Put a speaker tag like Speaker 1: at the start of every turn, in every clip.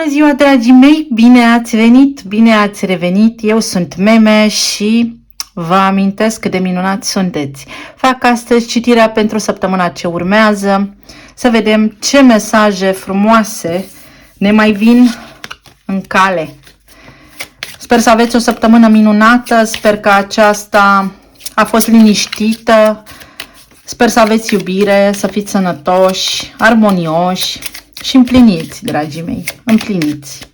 Speaker 1: Bună ziua, dragii mei! Bine ați venit, bine ați revenit! Eu sunt Meme și vă amintesc cât de minunați sunteți. Fac astăzi citirea pentru săptămâna ce urmează, să vedem ce mesaje frumoase ne mai vin în cale. Sper să aveți o săptămână minunată, sper că aceasta a fost liniștită, sper să aveți iubire, să fiți sănătoși, armonioși și împliniți, dragii mei, împliniți.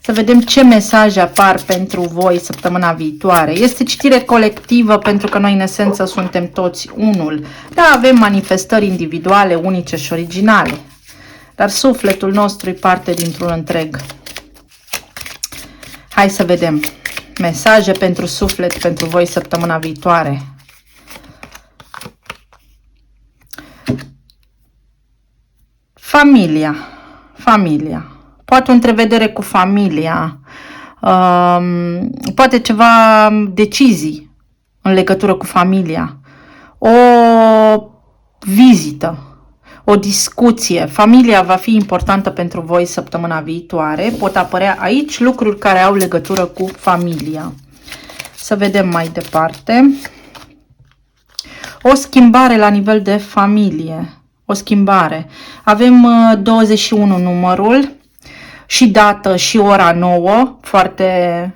Speaker 1: Să vedem ce mesaje apar pentru voi săptămâna viitoare. Este citire colectivă pentru că noi în esență suntem toți unul. Da, avem manifestări individuale, unice și originale, dar sufletul nostru e parte dintr-un întreg. Hai să vedem mesaje pentru suflet pentru voi săptămâna viitoare. Familia. Poate o întrevedere cu familia, poate ceva decizii în legătură cu familia, o vizită, o discuție. Familia va fi importantă pentru voi săptămâna viitoare. Pot apărea aici lucruri care au legătură cu familia. Să vedem mai departe. O schimbare la nivel de familie. O schimbare. Avem 21 numărul și dată și ora 9, foarte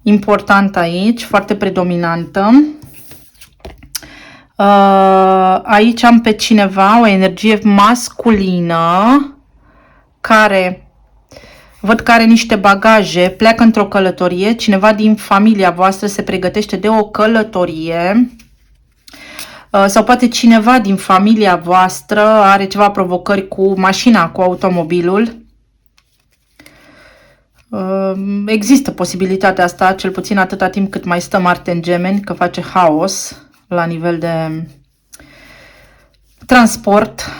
Speaker 1: important aici, foarte predominantă. Aici am pe cineva, o energie masculină, care văd că are niște bagaje, pleacă într-o călătorie, cineva din familia voastră se pregătește de o călătorie. Sau poate cineva din familia voastră are ceva provocări cu mașina, cu automobilul. Există posibilitatea asta, cel puțin atâta timp cât mai stă Marte în Gemeni, că face haos la nivel de transport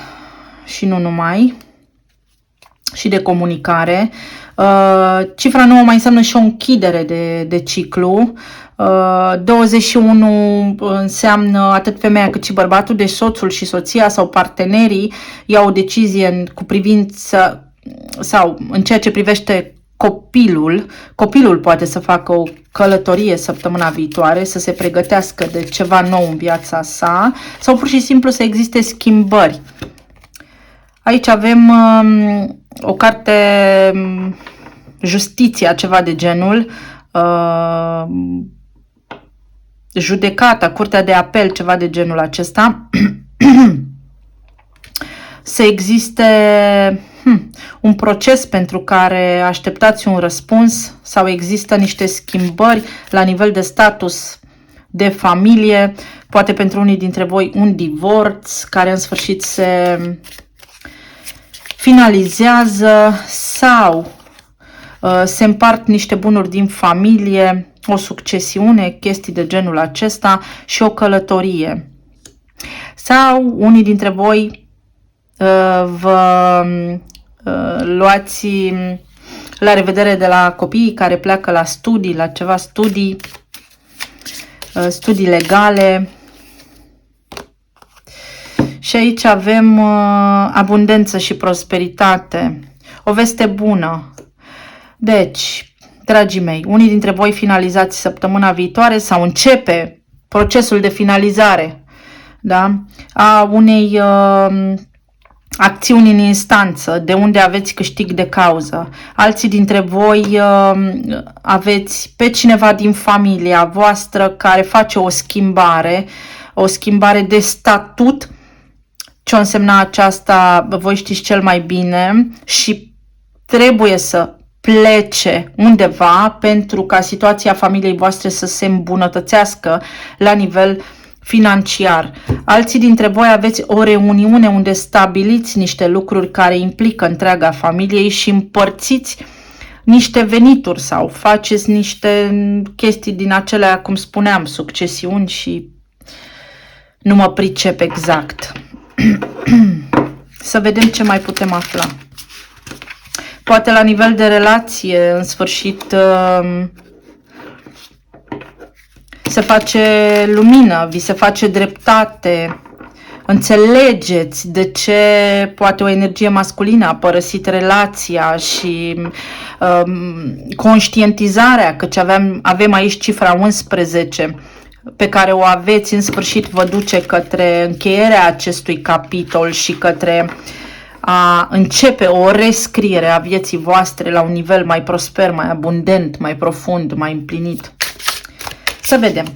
Speaker 1: și nu numai, și de comunicare. Cifra 9 mai înseamnă și o închidere de ciclu. 21 înseamnă atât femeia cât și bărbatul, deci soțul și soția sau partenerii iau o decizie cu privință sau în ceea ce privește copilul. Copilul poate să facă o călătorie săptămâna viitoare, să se pregătească de ceva nou în viața sa sau pur și simplu să existe schimbări. Aici avem o carte Justiția, ceva de genul, judecata, curtea de apel, ceva de genul acesta. Să existe un proces pentru care așteptați un răspuns sau există niște schimbări la nivel de status de familie, poate pentru unii dintre voi un divorț care în sfârșit se finalizează sau se împart niște bunuri din familie, o succesiune, chestii de genul acesta și o călătorie. Sau unii dintre voi vă luați la revedere de la copiii care pleacă la studii, la ceva studii legale. Și aici avem abundență și prosperitate, o veste bună. Deci, dragii mei, unii dintre voi finalizați săptămâna viitoare sau începe procesul de finalizare, da, a unei acțiuni în instanță, de unde aveți câștig de cauză. Alții dintre voi aveți pe cineva din familia voastră care face o schimbare de statut. Ce însemna aceasta, voi știți cel mai bine, și trebuie să plece undeva pentru ca situația familiei voastre să se îmbunătățească la nivel financiar. Alții dintre voi aveți o reuniune unde stabiliți niște lucruri care implică întreaga familie și împărțiți niște venituri sau faceți niște chestii din acelea, cum spuneam, succesiuni și nu mă pricep exact. Să vedem ce mai putem afla. Poate la nivel de relație, în sfârșit, se face lumină, vi se face dreptate înțelegeți de ce poate o energie masculină a părăsit relația și conștientizarea, căci avem aici cifra 11 pe care o aveți în sfârșit vă duce către încheierea acestui capitol și către a începe o rescriere a vieții voastre la un nivel mai prosper, mai abundent, mai profund, mai împlinit. Să vedem.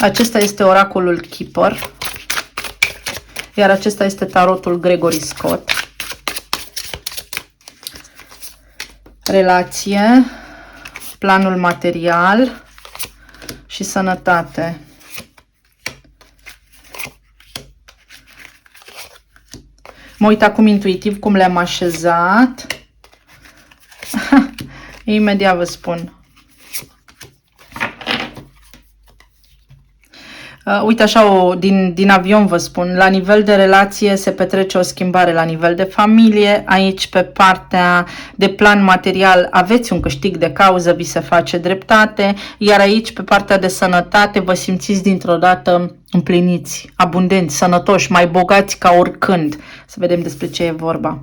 Speaker 1: Acesta este oracolul Keeper, iar acesta este tarotul Gregory Scott. Relație, planul material și sănătate. Mă uit acum intuitiv cum le-am așezat. Imediat vă spun. Uite așa, din avion vă spun, la nivel de relație se petrece o schimbare la nivel de familie, aici pe partea de plan material aveți un câștig de cauză, vi se face dreptate, iar aici pe partea de sănătate vă simțiți dintr-o dată împliniți, abundenți, sănătoși, mai bogați ca oricând. Să vedem despre ce e vorba.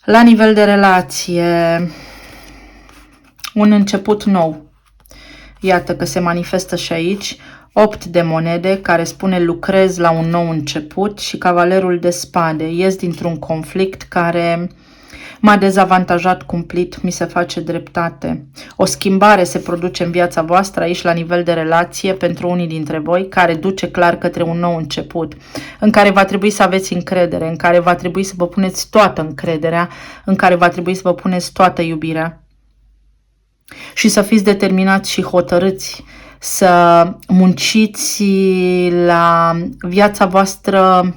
Speaker 1: La nivel de relație, un început nou. Iată că se manifestă și aici. 8 de monede care spune lucrez la un nou început și cavalerul de spade. Ies dintr-un conflict care m-a dezavantajat cumplit, mi se face dreptate. O schimbare se produce în viața voastră aici la nivel de relație pentru unii dintre voi care duce clar către un nou început, în care va trebui să aveți încredere, în care va trebui să vă puneți toată încrederea, în care va trebui să vă puneți toată iubirea și să fiți determinați și hotărâți să munciți la viața voastră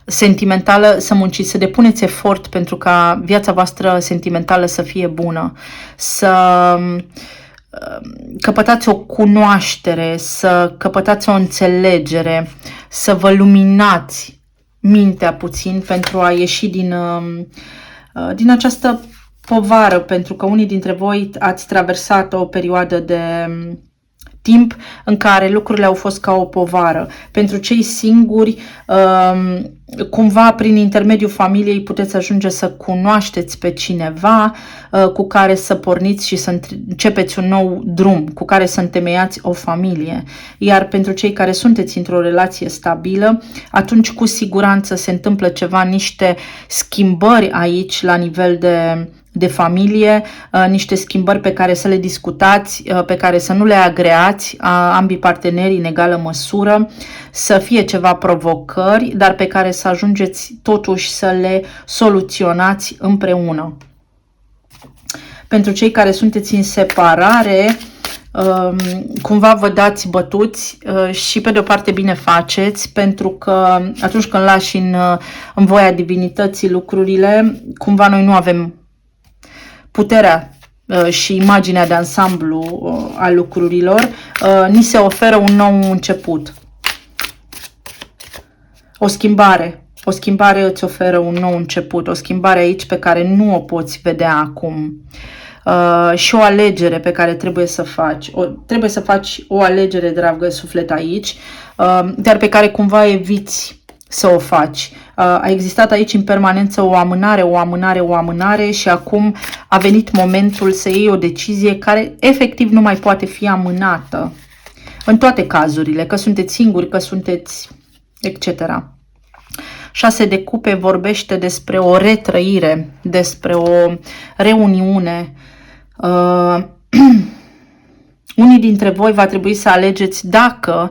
Speaker 1: sentimentală, să munciți, să depuneți efort pentru ca viața voastră sentimentală să fie bună, să căpătați o cunoaștere, să căpătați o înțelegere, să vă luminați mintea puțin pentru a ieși din această povară, pentru că unii dintre voi ați traversat o perioadă de timp în care lucrurile au fost ca o povară. Pentru cei singuri, cumva prin intermediul familiei puteți ajunge să cunoașteți pe cineva cu care să porniți și să începeți un nou drum, cu care să întemeiați o familie. Iar pentru cei care sunteți într-o relație stabilă, atunci cu siguranță se întâmplă ceva, niște schimbări aici la nivel de familie, niște schimbări pe care să le discutați, pe care să nu le agreați ambii parteneri în egală măsură, să fie ceva provocări, dar pe care să ajungeți totuși să le soluționați împreună. Pentru cei care sunteți în separare, cumva vă dați bătuți și pe de o parte bine faceți, pentru că atunci când lași în voia divinității lucrurile, cumva noi nu avem puterea și imaginea de ansamblu a lucrurilor, ni se oferă un nou început. O schimbare îți oferă un nou început, o schimbare aici pe care nu o poți vedea acum. Și o alegere pe care trebuie să faci. Trebuie să faci o alegere, dragă suflet, aici, dar pe care cumva eviți să o faci. A existat aici în permanență o amânare și acum a venit momentul să iei o decizie care efectiv nu mai poate fi amânată. În toate cazurile, că sunteți singuri, că sunteți etc. 6 de cupe vorbește despre o retrăire, despre o reuniune. Unii dintre voi va trebui să alegeți dacă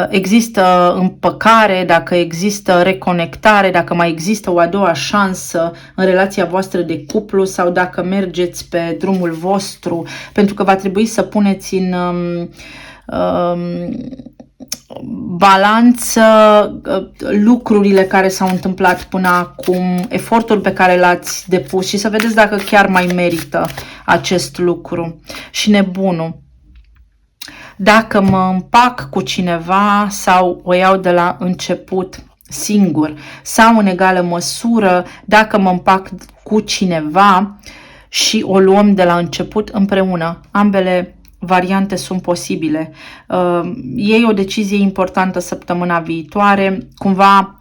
Speaker 1: există împăcare, dacă există reconectare, dacă mai există o a doua șansă în relația voastră de cuplu sau dacă mergeți pe drumul vostru, pentru că va trebui să puneți în balanță lucrurile care s-au întâmplat până acum, efortul pe care l-ați depus și să vedeți dacă chiar mai merită acest lucru. Și nebunul. Dacă mă împac cu cineva sau o iau de la început singur sau în egală măsură, dacă mă împac cu cineva și o luăm de la început împreună. Ambele variante sunt posibile. Iei o decizie importantă săptămâna viitoare, cumva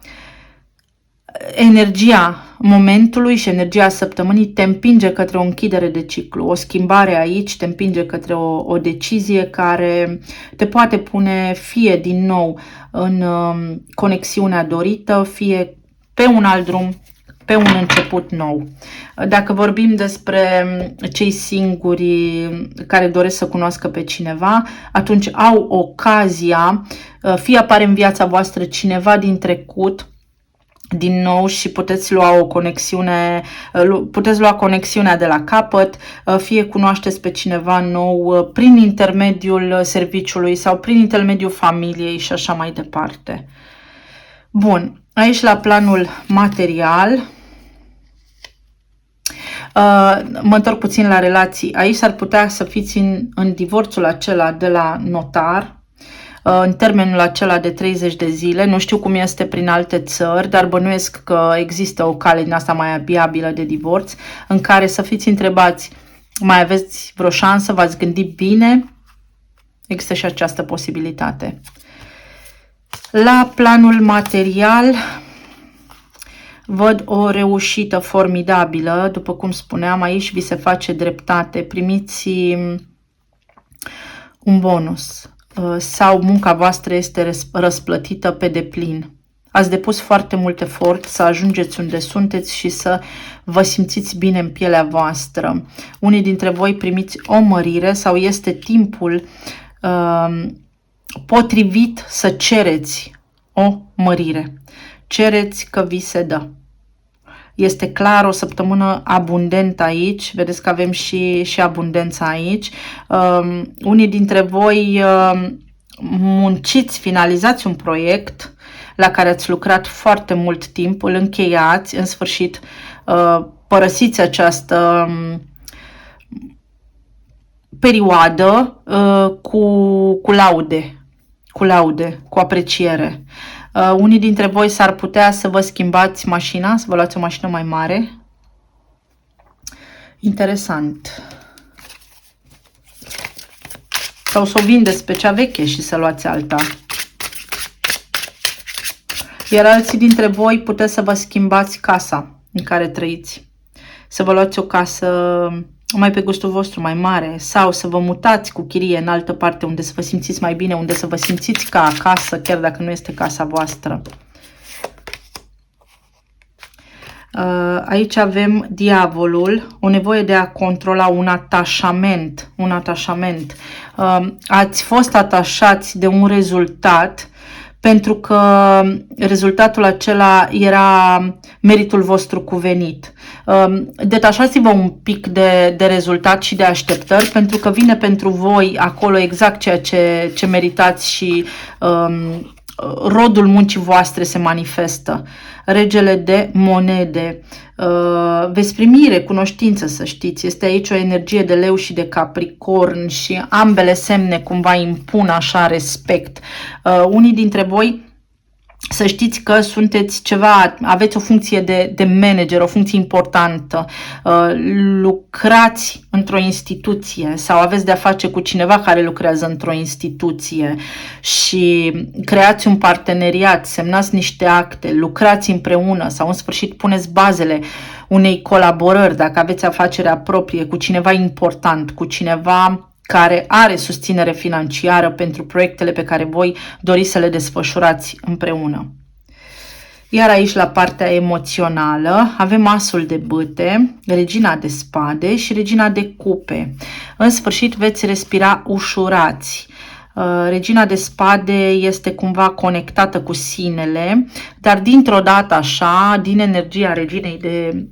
Speaker 1: energia momentului și energia săptămânii te împinge către o închidere de ciclu, o schimbare aici te împinge către o decizie care te poate pune fie din nou în conexiunea dorită, fie pe un alt drum, pe un început nou. Dacă vorbim despre cei singuri care doresc să cunoască pe cineva, atunci au ocazia, fie apare în viața voastră cineva din trecut, din nou și puteți lua o conexiune, puteți lua conexiunea de la capăt, fie cunoașteți pe cineva nou prin intermediul serviciului sau prin intermediul familiei și așa mai departe. Bun, aici la planul material, mă întorc puțin la relații. Aici s-ar putea să fiți în divorțul acela de la notar, în termenul acela de 30 de zile. Nu știu cum este prin alte țări, dar bănuiesc că există o cale din asta mai viabilă de divorț, în care să fiți întrebați, mai aveți vreo șansă, v-ați gândit bine? Există și această posibilitate. La planul material, văd o reușită formidabilă, după cum spuneam, aici vi se face dreptate, primiți un bonus sau munca voastră este răsplătită pe deplin. Ați depus foarte mult efort să ajungeți unde sunteți și să vă simțiți bine în pielea voastră. Unii dintre voi primiți o mărire sau este timpul potrivit să cereți o mărire. Cereți că vi se dă. Este clar o săptămână abundentă aici. Vedeți că avem și abundența aici. Unii dintre voi munciți, finalizați un proiect la care ați lucrat foarte mult timp, îl încheiați, în sfârșit părăsiți această perioadă cu laude, cu apreciere. Unii dintre voi s-ar putea să vă schimbați mașina, să vă luați o mașină mai mare. Interesant. Sau să o vindeți pe cea veche și să luați alta. Iar alții dintre voi puteți să vă schimbați casa în care trăiți. Să vă luați o casă mai pe gustul vostru, mai mare, sau să vă mutați cu chirie în altă parte unde să vă simțiți mai bine, unde să vă simțiți ca acasă, chiar dacă nu este casa voastră. Aici avem diavolul, o nevoie de a controla un atașament. Ați fost atașați de un rezultat pentru că rezultatul acela era meritul vostru cuvenit. Detașați-vă un pic de rezultat și de așteptări, pentru că vine pentru voi acolo exact ceea ce meritați și rodul muncii voastre se manifestă. Regele de monede. Veți primi recunoștință, să știți. Este aici o energie de leu și de capricorn și ambele semne cumva impun așa respect. Unii dintre voi, să știți că sunteți ceva, aveți o funcție de manager, o funcție importantă, lucrați într-o instituție sau aveți de-a face cu cineva care lucrează într-o instituție și creați un parteneriat, semnați niște acte, lucrați împreună sau în sfârșit puneți bazele unei colaborări, dacă aveți afacerea proprie cu cineva important, cu cineva care are susținere financiară pentru proiectele pe care voi doriți să le desfășurați împreună. Iar aici, la partea emoțională, avem asul de bâte, regina de spade și regina de cupe. În sfârșit veți respira ușurați. Regina de spade este cumva conectată cu sinele, dar dintr-o dată așa, din energia reginei de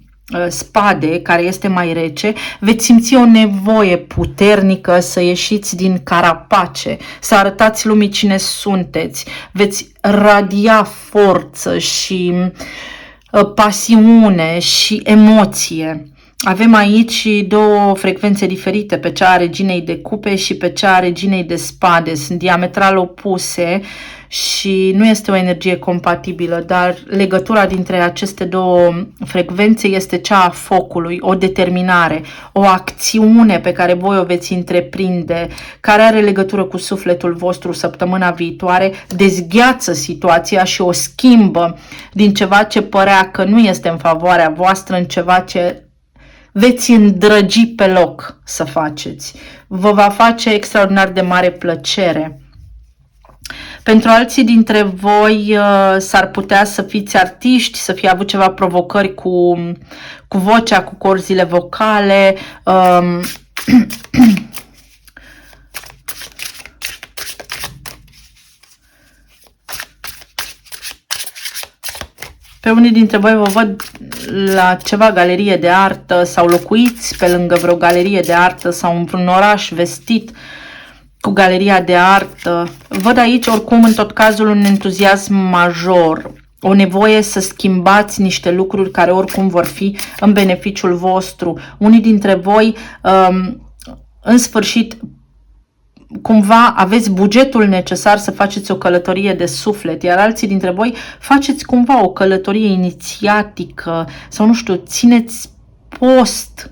Speaker 1: spade, care este mai rece, veți simți o nevoie puternică să ieșiți din carapace, să arătați lumii cine sunteți, veți radia forță și pasiune și emoție. Avem aici două frecvențe diferite, pe cea a reginei de cupe și pe cea a reginei de spade. Sunt diametral opuse și nu este o energie compatibilă, dar legătura dintre aceste două frecvențe este cea a focului, o determinare, o acțiune pe care voi o veți întreprinde, care are legătură cu sufletul vostru săptămâna viitoare, dezgheață situația și o schimbă din ceva ce părea că nu este în favoarea voastră în ceva ce veți îndrăgi pe loc să faceți. Vă va face extraordinar de mare plăcere. Pentru alții dintre voi s-ar putea să fiți artiști, să fie avut ceva provocări cu vocea, cu corzile vocale. Pe unii dintre voi vă văd la ceva galerie de artă sau locuiți pe lângă vreo galerie de artă sau în vreun oraș vestit cu galeria de artă. Văd aici oricum în tot cazul un entuziasm major, o nevoie să schimbați niște lucruri care oricum vor fi în beneficiul vostru. Unii dintre voi în sfârșit cumva aveți bugetul necesar să faceți o călătorie de suflet, iar alții dintre voi faceți cumva o călătorie inițiatică sau nu știu, țineți post.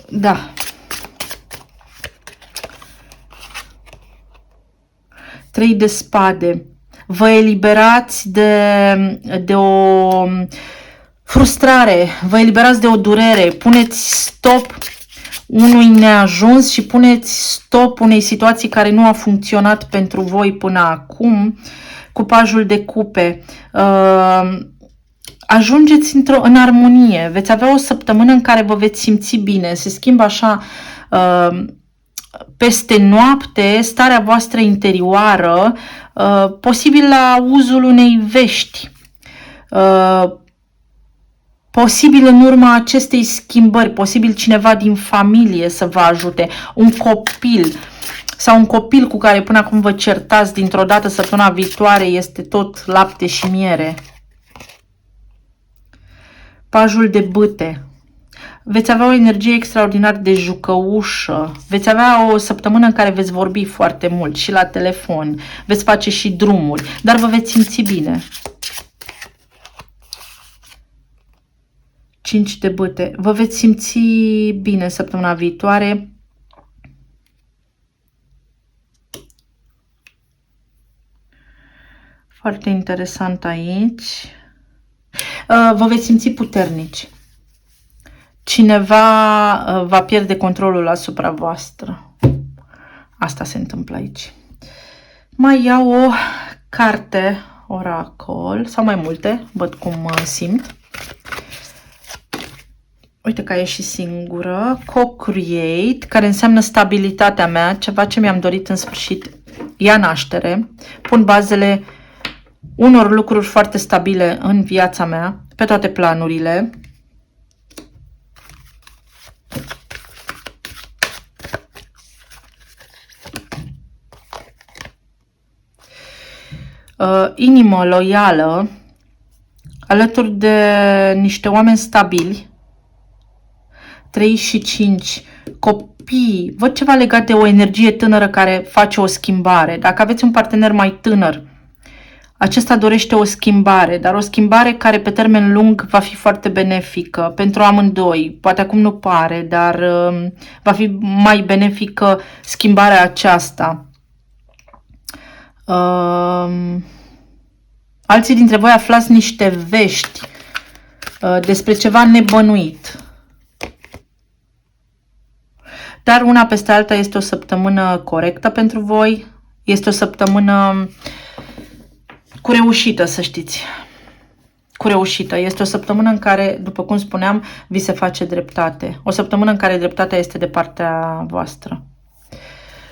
Speaker 1: Da. Trei de spade. Vă eliberați de o frustrare, vă eliberați de o durere, puneți stop unui neajuns și puneți stop unei situații care nu a funcționat pentru voi până acum, cu pajul de cupe. Ajungeți în armonie, veți avea o săptămână în care vă veți simți bine, se schimbă așa peste noapte starea voastră interioară, posibil la auzul unei vești. Posibil în urma acestei schimbări, posibil cineva din familie să vă ajute, un copil sau un copil cu care până acum vă certați, dintr-o dată săptămâna viitoare este tot lapte și miere. Pajul de bâte. Veți avea o energie extraordinar de jucăușă, veți avea o săptămână în care veți vorbi foarte mult și la telefon, veți face și drumuri, dar vă veți simți bine. 5 de bâte. Vă veți simți bine săptămâna viitoare. Foarte interesant aici. Vă veți simți puternici. Cineva va pierde controlul asupra voastră. Asta se întâmplă aici. Mai iau o carte oracol sau mai multe, văd cum simt. Uite că a ieșit singură. Co-create, care înseamnă stabilitatea mea, ceva ce mi-am dorit în sfârșit, ia naștere. Pun bazele unor lucruri foarte stabile în viața mea, pe toate planurile. Inimă loială, alături de niște oameni stabili. 3 și 5, copii, văd ceva legat de o energie tânără care face o schimbare. Dacă aveți un partener mai tânăr, acesta dorește o schimbare, dar o schimbare care pe termen lung va fi foarte benefică pentru amândoi. Poate acum nu pare, dar va fi mai benefică schimbarea aceasta. Alții dintre voi aflați niște vești despre ceva nebănuit. Dar una peste alta este o săptămână corectă pentru voi. Este o săptămână cu reușită, să știți. Cu reușită. Este o săptămână în care, după cum spuneam, vi se face dreptate. O săptămână în care dreptatea este de partea voastră.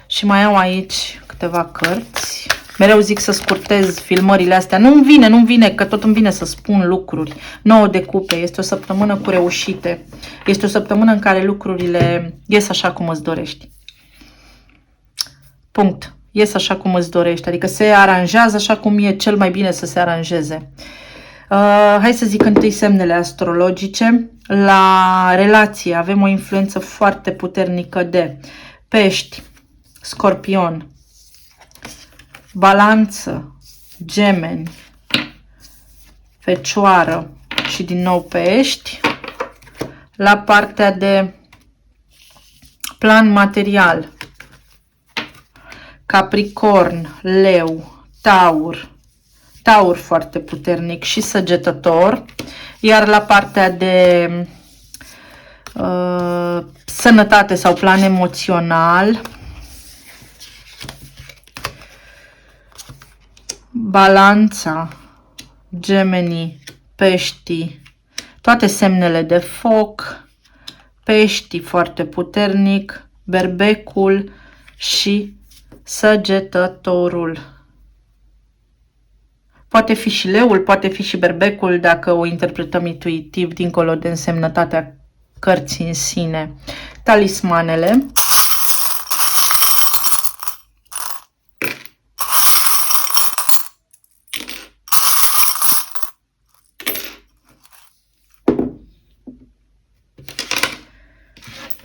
Speaker 1: Și mai au aici câteva cărți. Mereu zic să scurtez filmările astea. Nu-mi vine, că tot îmi vine să spun lucruri. 9 de cupe. Este o săptămână cu reușite. Este o săptămână în care lucrurile ies așa cum îți dorești. Punct. Ies așa cum îți dorești. Adică se aranjează așa cum e cel mai bine să se aranjeze. Hai să zic întâi semnele astrologice. La relație avem o influență foarte puternică de Pești, Scorpion, Balanță, Gemeni, Fecioară și din nou Pești. La partea de plan material, Capricorn, Leu, Taur, Taur foarte puternic și Săgetător. Iar la partea de sănătate sau plan emoțional, Balanța, Gemenii, Peștii, toate semnele de foc, Peștii foarte puternic, Berbecul și Săgetătorul. Poate fi și Leul, poate fi și Berbecul dacă o interpretăm intuitiv dincolo de însemnătatea cărții în sine. Talismanele.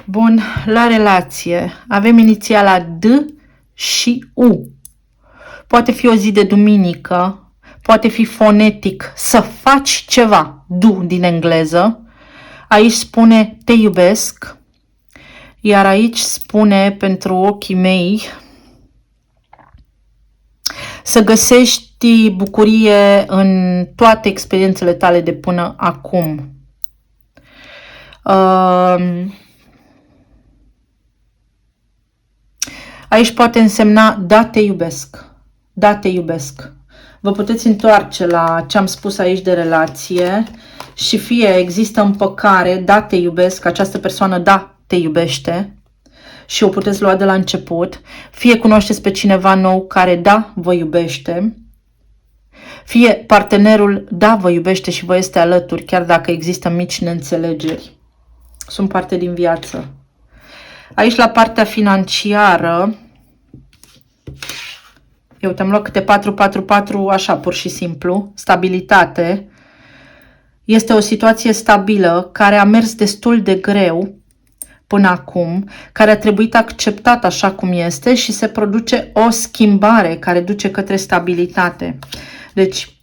Speaker 1: Bun, la relație avem inițiala D și U. Poate fi o zi de duminică, poate fi fonetic, să faci ceva, do din engleză. Aici spune te iubesc, iar aici spune pentru ochii mei să găsești bucurie în toate experiențele tale de până acum. Aici poate însemna da, te iubesc. Da, te iubesc. Vă puteți întoarce la ce am spus aici de relație și fie există împăcare, da, te iubesc, această persoană, da, te iubește și o puteți lua de la început, fie cunoașteți pe cineva nou care, da, vă iubește, fie partenerul, da, vă iubește și vă este alături, chiar dacă există mici neînțelegeri. Sunt parte din viață. Aici la partea financiară, eu te-am luat câte 4, așa, pur și simplu, stabilitate. Este o situație stabilă care a mers destul de greu până acum, care a trebuit acceptat așa cum este și se produce o schimbare care duce către stabilitate. Deci,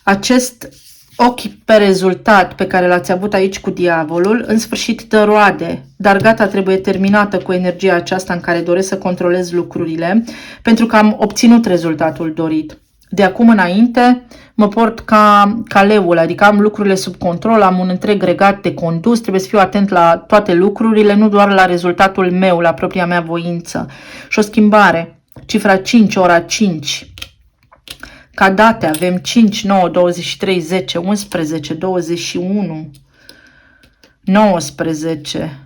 Speaker 1: acest ochi pe rezultat pe care l-ați avut aici cu diavolul, în sfârșit dă roade, dar gata, trebuie terminată cu energia aceasta în care doresc să controlez lucrurile, pentru că am obținut rezultatul dorit. De acum înainte mă port ca leul, adică am lucrurile sub control, am un întreg regat de condus, trebuie să fiu atent la toate lucrurile, nu doar la rezultatul meu, la propria mea voință. Și o schimbare, cifra 5, ora 5. Ca date avem 5, 9, 23, 10, 11, 21, 19,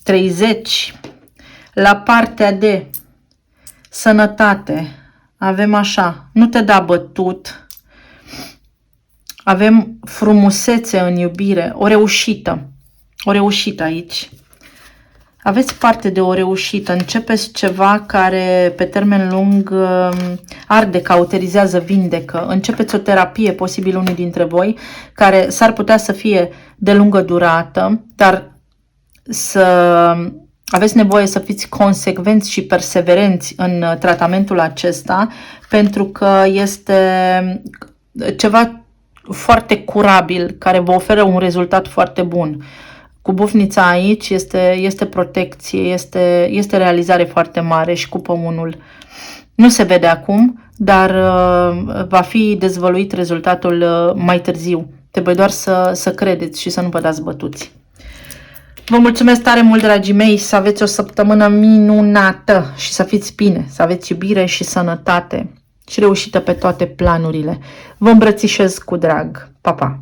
Speaker 1: 30. La partea de sănătate avem așa, nu te da bătut, avem frumusețe în iubire, o reușită aici. Aveți parte de o reușită, începeți ceva care pe termen lung arde, cauterizează, vindecă. Începeți o terapie, posibil unii dintre voi, care s-ar putea să fie de lungă durată, dar să aveți nevoie să fiți consecvenți și perseverenți în tratamentul acesta, pentru că este ceva foarte curabil, care vă oferă un rezultat foarte bun. Cu bufnița aici este protecție, este realizare foarte mare și cu păunul. Nu se vede acum, dar va fi dezvăluit rezultatul mai târziu. Trebuie doar să credeți și să nu vă dați bătuți. Vă mulțumesc tare mult, dragii mei, să aveți o săptămână minunată și să fiți bine, să aveți iubire și sănătate și reușită pe toate planurile. Vă îmbrățișez cu drag. Pa, pa!